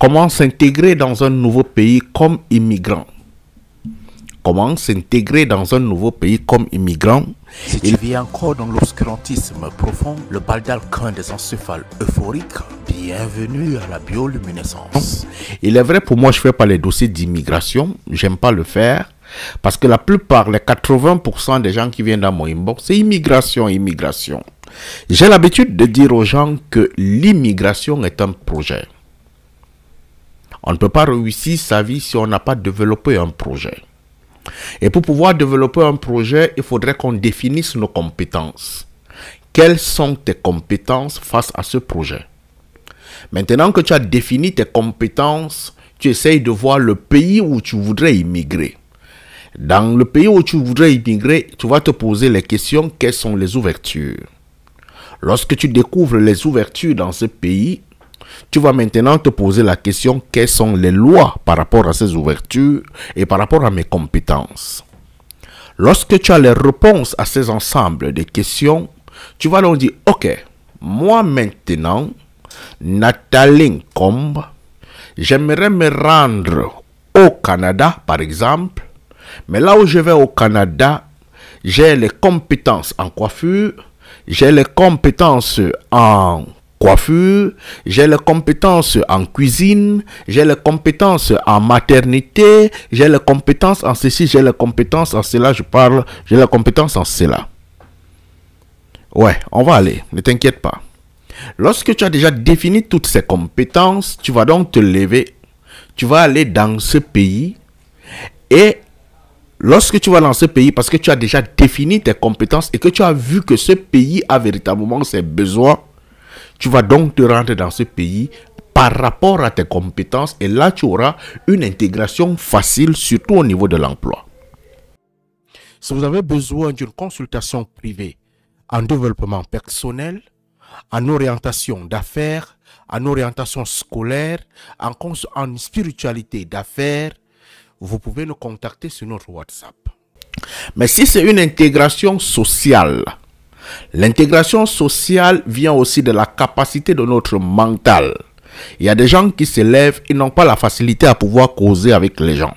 Comment s'intégrer dans un nouveau pays comme immigrant? Comment s'intégrer dans un nouveau pays comme immigrant? Si tu vis encore dans l'obscurantisme profond, le bal d'alcun des encéphales euphoriques, bienvenue à la bioluminescence. Il est vrai, pour moi, je ne fais pas les dossiers d'immigration. J'aime pas le faire. Parce que la plupart, les 80% des gens qui viennent dans mon inbox, c'est immigration, immigration. J'ai l'habitude de dire aux gens que l'immigration est un projet. On ne peut pas réussir sa vie si on n'a pas développé un projet. Et pour pouvoir développer un projet, il faudrait qu'on définisse nos compétences. Quelles sont tes compétences face à ce projet? Maintenant que tu as défini tes compétences, tu essayes de voir le pays où tu voudrais immigrer. Dans le pays où tu voudrais immigrer, tu vas te poser les questions, quelles sont les ouvertures? Lorsque tu découvres les ouvertures dans ce pays, tu vas maintenant te poser la question, quelles sont les lois par rapport à ces ouvertures et par rapport à mes compétences? Lorsque tu as les réponses à ces ensembles de questions, tu vas donc dire, ok, moi maintenant, Nathalie Combe, j'aimerais me rendre au Canada, par exemple, mais là où je vais au Canada, j'ai les compétences en coiffure, j'ai les compétences en coiffure, j'ai les compétences en cuisine, j'ai les compétences en maternité, j'ai les compétences en ceci, j'ai les compétences en cela, j'ai les compétences en cela. Ouais, on va aller, ne t'inquiète pas. Lorsque tu as déjà défini toutes ces compétences, tu vas donc te lever, tu vas aller dans ce pays et lorsque tu vas dans ce pays, parce que tu as déjà défini tes compétences et que tu as vu que ce pays a véritablement ses besoins, tu vas donc te rendre dans ce pays par rapport à tes compétences et là tu auras une intégration facile, surtout au niveau de l'emploi. Si vous avez besoin d'une consultation privée en développement personnel, en orientation d'affaires, en orientation scolaire, en spiritualité d'affaires, vous pouvez nous contacter sur notre WhatsApp. Mais si c'est une intégration sociale, l'intégration sociale vient aussi de la capacité de notre mental. Il y a des gens qui se lèvent, ils n'ont pas la facilité à pouvoir causer avec les gens.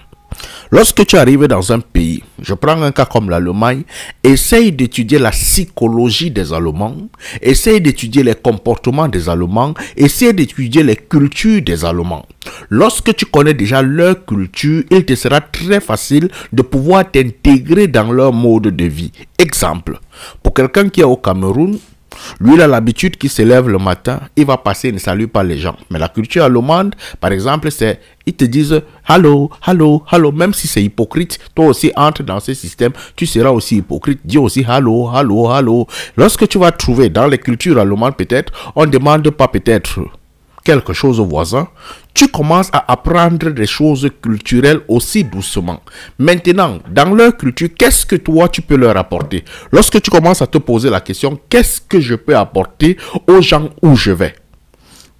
Lorsque tu arrives dans un pays, je prends un cas comme l'Allemagne, essaye d'étudier la psychologie des Allemands, essaye d'étudier les comportements des Allemands, essaye d'étudier les cultures des Allemands. Lorsque tu connais déjà leur culture, il te sera très facile de pouvoir t'intégrer dans leur mode de vie. Exemple, pour quelqu'un qui est au Cameroun, lui, il a l'habitude qu'il se lève le matin, il va passer, il ne salue pas les gens. Mais la culture allemande, par exemple, c'est, ils te disent « Hello, hello, hello ». Même si c'est hypocrite, toi aussi entre dans ce système, tu seras aussi hypocrite. Dis aussi « Hello, hello, hello ». Lorsque tu vas trouver dans les cultures allemandes, peut-être, on ne demande pas peut-être quelque chose au voisin, tu commences à apprendre des choses culturelles aussi doucement. Maintenant, dans leur culture, qu'est-ce que toi tu peux leur apporter? Lorsque tu commences à te poser la question, qu'est-ce que je peux apporter aux gens où je vais?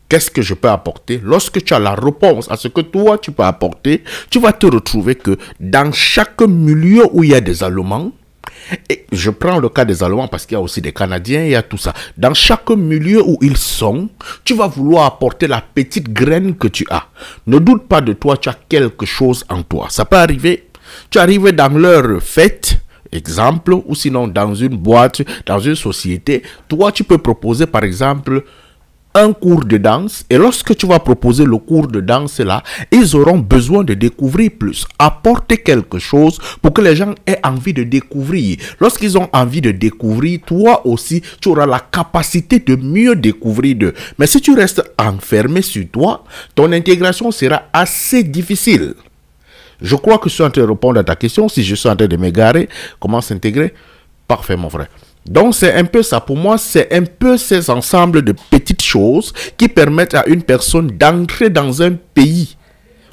Qu'est-ce que je peux apporter? Lorsque tu as la réponse à ce que toi tu peux apporter, tu vas te retrouver que dans chaque milieu où il y a des Allemands, et je prends le cas des Allemands parce qu'il y a aussi des Canadiens, il y a tout ça. Dans chaque milieu où ils sont, tu vas vouloir apporter la petite graine que tu as. Ne doute pas de toi, tu as quelque chose en toi. Ça peut arriver. Tu arrives dans leur fête, exemple, ou sinon dans une boîte, dans une société. Toi, tu peux proposer par exemple un cours de danse et lorsque tu vas proposer le cours de danse là, ils auront besoin de découvrir plus. Apporter quelque chose pour que les gens aient envie de découvrir. Lorsqu'ils ont envie de découvrir, toi aussi, tu auras la capacité de mieux découvrir d'eux. Mais si tu restes enfermé sur toi, ton intégration sera assez difficile. Je crois que je suis en train de répondre à ta question. Si je suis en train de m'égarer, comment s'intégrer? Parfait, mon frère. Donc, c'est un peu ça. Pour moi, c'est un peu ces ensembles de petites choses qui permettent à une personne d'entrer dans un pays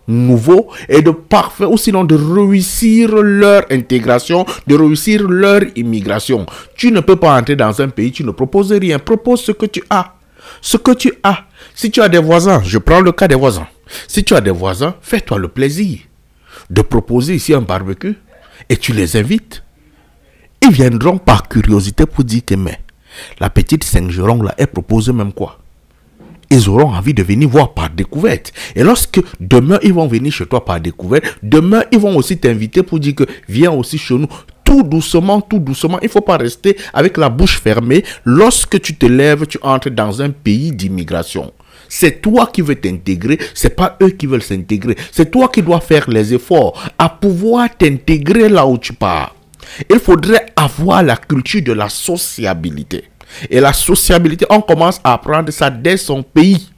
nouveau et de parfait, ou sinon de réussir leur intégration, de réussir leur immigration. Tu ne peux pas entrer dans un pays, tu ne proposes rien. Propose ce que tu as. Ce que tu as. Si tu as des voisins, je prends le cas des voisins. Si tu as des voisins, fais-toi le plaisir de proposer ici un barbecue et tu les invites. Ils viendront par curiosité pour dire que mais la petite Saint-Jérôme là, elle propose même quoi? ils auront envie de venir voir par découverte. Et lorsque demain, ils vont venir chez toi par découverte, demain, ils vont aussi t'inviter pour dire que viens aussi chez nous. Tout doucement, il ne faut pas rester avec la bouche fermée. Lorsque tu te lèves, tu entres dans un pays d'immigration. C'est toi qui veux t'intégrer, c'est pas eux qui veulent s'intégrer. C'est toi qui dois faire les efforts à pouvoir t'intégrer là où tu pars. Il faudrait avoir la culture de la sociabilité. Et la sociabilité, on commence à apprendre ça dès son pays.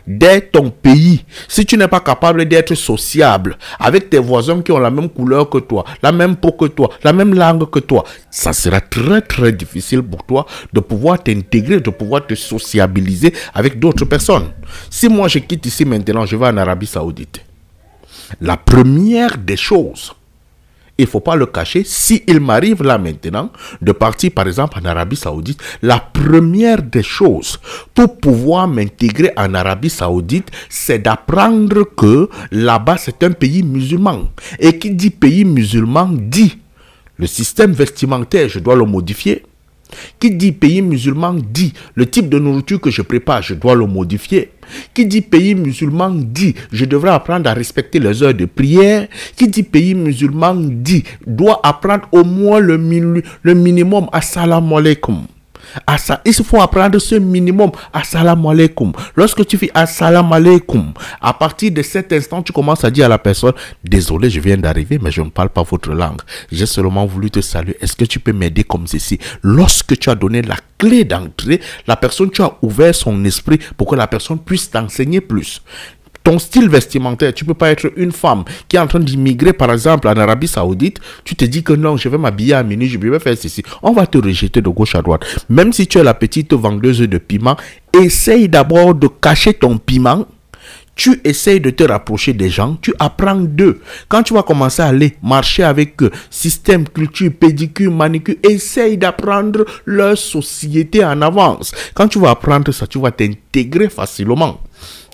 Dès ton pays. Si tu n'es pas capable d'être sociable avec tes voisins qui ont la même couleur que toi, la même peau que toi, la même langue que toi, ça sera très très difficile pour toi de pouvoir t'intégrer, de pouvoir te sociabiliser avec d'autres personnes. Si moi je quitte ici maintenant, je vais en Arabie Saoudite. La première des choses, il ne faut pas le cacher, s'il m'arrive là maintenant de partir par exemple en Arabie Saoudite, la première des choses pour pouvoir m'intégrer en Arabie Saoudite, c'est d'apprendre que là-bas c'est un pays musulman. Et qui dit pays musulman dit le système vestimentaire, je dois le modifier. Qui dit pays musulman dit le type de nourriture que je prépare, je dois le modifier. Qui dit pays musulman dit je devrais apprendre à respecter les heures de prière. Qui dit pays musulman dit doit apprendre au moins le minimum assalamu alaikum. Il faut apprendre ce minimum assalamu alaikum. Lorsque tu fais assalamu alaikum, à partir de cet instant, tu commences à dire à la personne: désolé, je viens d'arriver, mais je ne parle pas votre langue. J'ai seulement voulu te saluer. Est-ce que tu peux m'aider comme ceci? Lorsque tu as donné la clé d'entrée, la personne, tu as ouvert son esprit pour que la personne puisse t'enseigner plus. Ton style vestimentaire, tu ne peux pas être une femme qui est en train d'immigrer, par exemple, en Arabie Saoudite. Tu te dis que non, je vais m'habiller à minuit, je vais faire ceci. On va te rejeter de gauche à droite. Même si tu es la petite vendeuse de piment, essaye d'abord de cacher ton piment. Tu essayes de te rapprocher des gens, tu apprends d'eux. Quand tu vas commencer à aller marcher avec eux, système, culture, pédicure, manicure, essaye d'apprendre leur société en avance. Quand tu vas apprendre ça, tu vas t'intégrer facilement.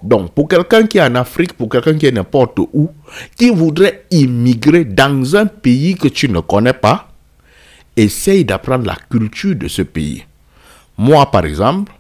Donc, pour quelqu'un qui est en Afrique, pour quelqu'un qui est n'importe où, qui voudrait immigrer dans un pays que tu ne connais pas, essaye d'apprendre la culture de ce pays. Moi, par exemple,